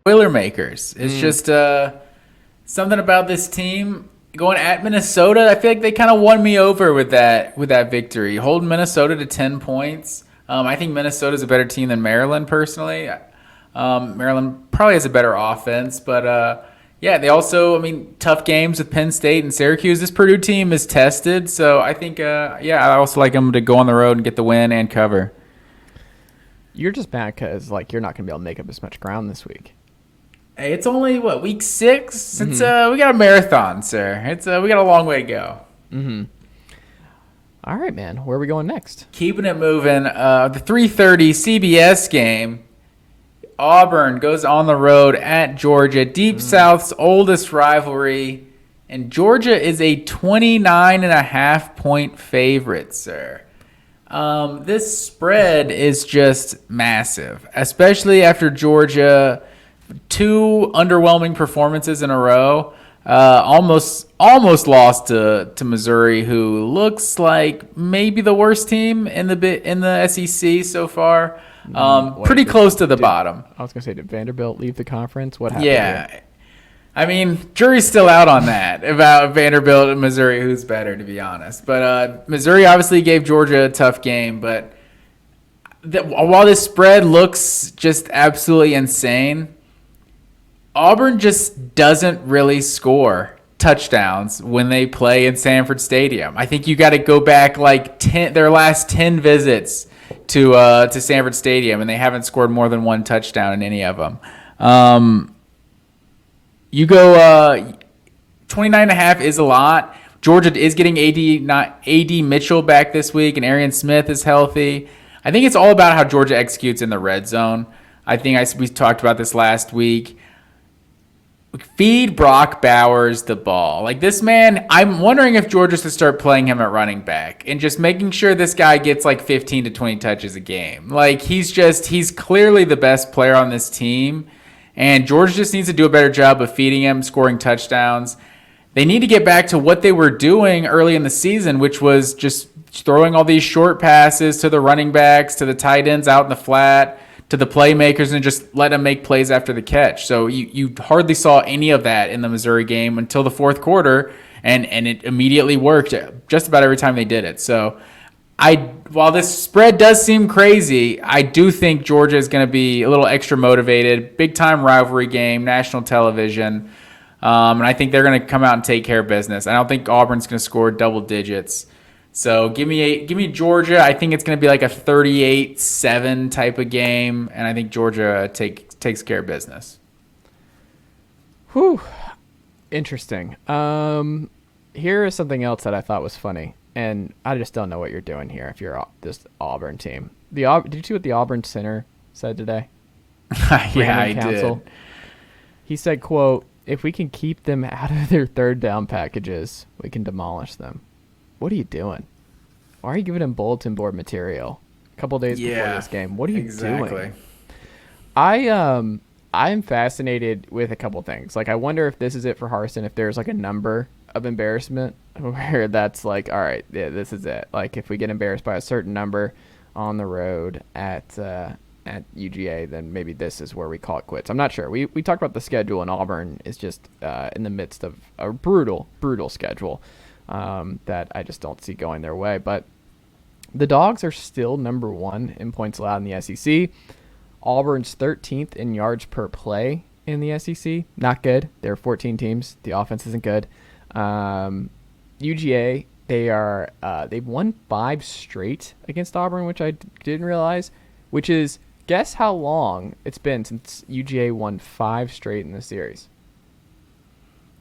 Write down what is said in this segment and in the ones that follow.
Boilermakers. It's just something about this team going at Minnesota. I feel like they kind of won me over with that victory, holding Minnesota to 10 points. I think Minnesota's a better team than Maryland personally. Maryland probably has a better offense, but yeah, they also, tough games with Penn State and Syracuse. This Purdue team is tested, so I think, I also like them to go on the road and get the win and cover. You're just mad because you're not going to be able to make up as much ground this week. Hey, it's only week 6. It's we got a marathon, sir. It's we got a long way to go. Mm-hmm. All right, man. Where are we going next? Keeping it moving. The 3:30 CBS game. Auburn goes on the road at Georgia, Deep South's oldest rivalry, and Georgia is a 29.5 point favorite, sir. This spread is just massive, especially after Georgia. 2 underwhelming performances in a row. Almost lost to Missouri, who looks like maybe the worst team in the SEC so far. Pretty close to the bottom. I was gonna say, did Vanderbilt leave the conference? What happened? Yeah, here? Jury's still out on that about Vanderbilt and Missouri, who's better, to be honest. But Missouri obviously gave Georgia a tough game, but while this spread looks just absolutely insane, Auburn just doesn't really score touchdowns when they play in Sanford Stadium. I think you got to go back their last 10 visits to Sanford Stadium, and they haven't scored more than 1 touchdown in any of them. You go 29.5 is a lot. Georgia is getting AD Mitchell back this week, and Arian Smith is healthy. I think it's all about how Georgia executes in the red zone. I think we talked about this last week. Feed Brock Bowers the ball. This man, I'm wondering if Georgia should start playing him at running back and just making sure this guy gets 15 to 20 touches a game. He's clearly the best player on this team, and Georgia just needs to do a better job of feeding him, scoring touchdowns. They need to get back to what they were doing early in the season, which was just throwing all these short passes to the running backs, to the tight ends out in the flat, to the playmakers, and just let them make plays after the catch. So you hardly saw any of that in the Missouri game until the fourth quarter, and it immediately worked just about every time they did it. So while this spread does seem crazy, I do think Georgia is going to be a little extra motivated. Big-time rivalry game, national television, and I think they're going to come out and take care of business. I don't think Auburn's going to score double digits. So give me Georgia. I think it's going to be a 38-7 type of game, and I think Georgia takes care of business. Whew. Interesting. Here is something else that I thought was funny, and I just don't know what you're doing here if you're this Auburn team. Did you see what the Auburn center said today? Yeah, I did. He said, quote, "If we can keep them out of their third down packages, we can demolish them." What are you doing? Why are you giving him bulletin board material a couple days before this game? What are you doing? I'm fascinated with a couple things. I wonder if this is it for Harsin, if there's a number of embarrassment where that's all right, yeah, this is it. If we get embarrassed by a certain number on the road at UGA, then maybe this is where we call it quits. I'm not sure. We talked about the schedule, and Auburn is just in the midst of a brutal schedule. That I just don't see going their way. But the Dogs are still number 1 in points allowed in the SEC. Auburn's 13th in yards per play in the SEC. Not good. There are 14 teams. The offense isn't good. UGA, they've won 5 straight against Auburn, which I didn't realize, which is, guess how long it's been since UGA won 5 straight in the series?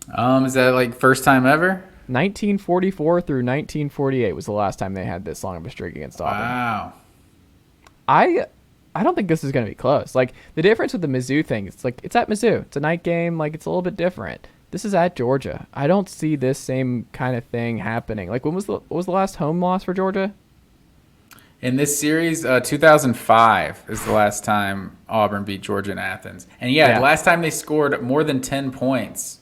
Is that first time ever? 1944 through 1948 was the last time they had this long of a streak against Auburn. Wow. I don't think this is going to be close. The difference with the Mizzou thing, it's at Mizzou. It's a night game. It's a little bit different. This is at Georgia. I don't see this same kind of thing happening. What was the last home loss for Georgia? In this series, 2005 is the last time Auburn beat Georgia in Athens. And the last time they scored more than 10 points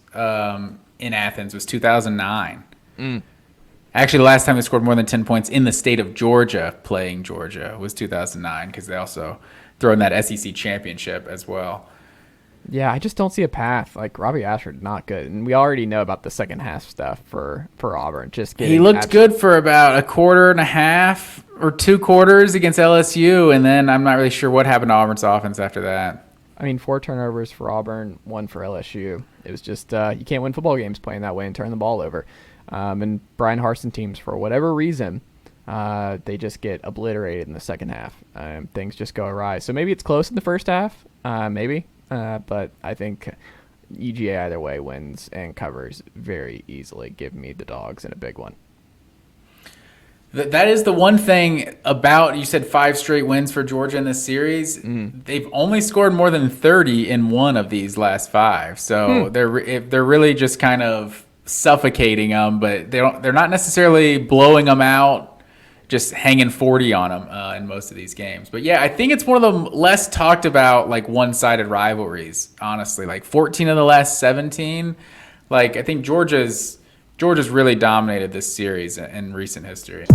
in Athens was 2009. Actually, the last time they scored more than 10 points in the state of Georgia playing Georgia was 2009 because they also throw in that SEC championship as well. Yeah, I just don't see a path. Like Robbie Ashford, not good, and we already know about the second half stuff for Auburn. He looked good for about a quarter and a half or 2 quarters against LSU, and then I'm not really sure what happened to Auburn's offense after that. I mean, 4 turnovers for Auburn, 1 for LSU. It was just you can't win football games playing that way and turn the ball over. And Brian Harsin teams, for whatever reason, they just get obliterated in the second half. Things just go awry. So maybe it's close in the first half, maybe. But I think UGA either way wins and covers very easily. Give me the dogs in a big one. That is the one thing about, you said 5 straight wins for Georgia in this series. They've only scored more than 30 in one of these last 5. So they're really just kind of suffocating them, but they're not necessarily blowing them out, just hanging 40 on them in most of these games. But yeah, I think it's one of the less talked about, like, one-sided rivalries, honestly. Like 14 of the last 17. Like, I think Georgia's really dominated this series in recent history.